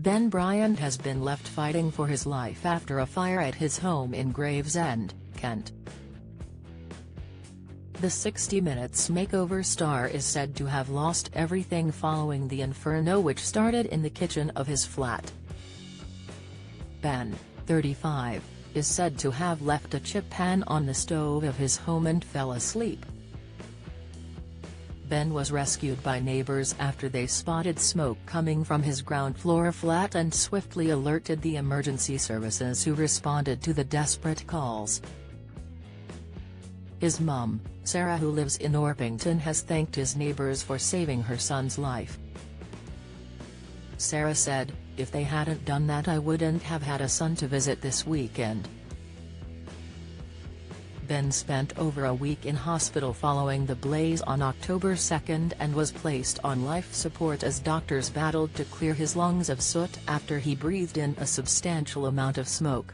Ben Bryant has been left fighting for his life after a fire at his home in Gravesend, Kent. The 60 Minutes Makeover star is said to have lost everything following the inferno which started in the kitchen of his flat. Ben, 35, is said to have left a chip pan on the stove of his home and fell asleep. Ben was rescued by neighbors after they spotted smoke coming from his ground-floor flat and swiftly alerted the emergency services, who responded to the desperate calls. His mum, Sarah, who lives in Orpington, has thanked his neighbors for saving her son's life. Sarah said, "If they hadn't done that, I wouldn't have had a son to visit this weekend." Ben spent over a week in hospital following the blaze on October 2 and was placed on life support as doctors battled to clear his lungs of soot after he breathed in a substantial amount of smoke.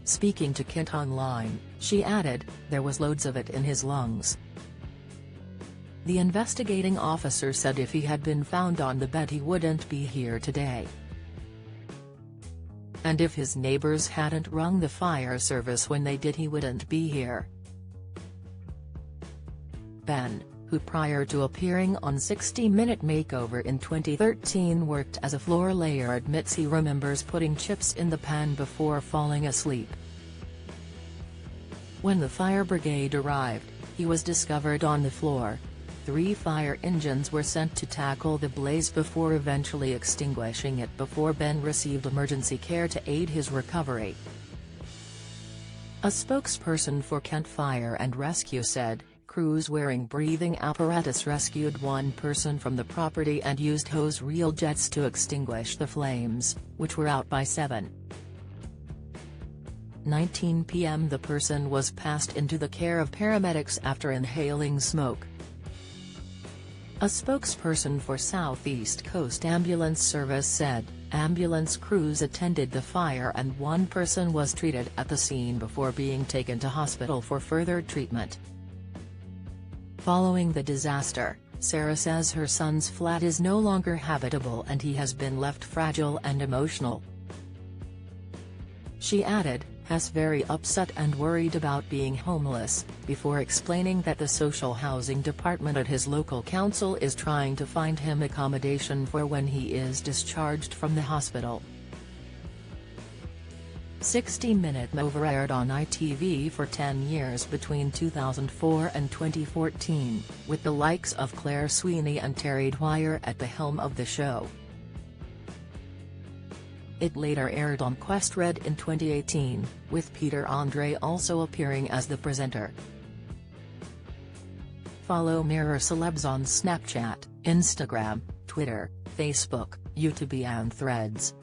Speaking to Kent Online, she added, "There was loads of it in his lungs." The investigating officer said if he had been found on the bed he wouldn't be here today. And if his neighbors hadn't rung the fire service when they did, he wouldn't be here. Ben, who prior to appearing on 60 Minute Makeover in 2013 worked as a floor layer, admits he remembers putting chips in the pan before falling asleep. When the fire brigade arrived, he was discovered on the floor. 3 fire engines were sent to tackle the blaze before eventually extinguishing it before Ben received emergency care to aid his recovery. A spokesperson for Kent Fire and Rescue said, crews wearing breathing apparatus rescued one person from the property and used hose reel jets to extinguish the flames, which were out by 7:19 p.m. The person was passed into the care of paramedics after inhaling smoke. A spokesperson for Southeast Coast Ambulance Service said, ambulance crews attended the fire and one person was treated at the scene before being taken to hospital for further treatment. Following the disaster, Sarah says her son's flat is no longer habitable and he has been left fragile and emotional. She added, "Has very upset and worried about being homeless," before explaining that the social housing department at his local council is trying to find him accommodation for when he is discharged from the hospital. 60 Minute Makeover aired on ITV for 10 years between 2004 and 2014, with the likes of Claire Sweeney and Terry Dwyer at the helm of the show. It later aired on Quest Red in 2018, with Peter Andre also appearing as the presenter. Follow Mirror Celebs on Snapchat, Instagram, Twitter, Facebook, YouTube and Threads.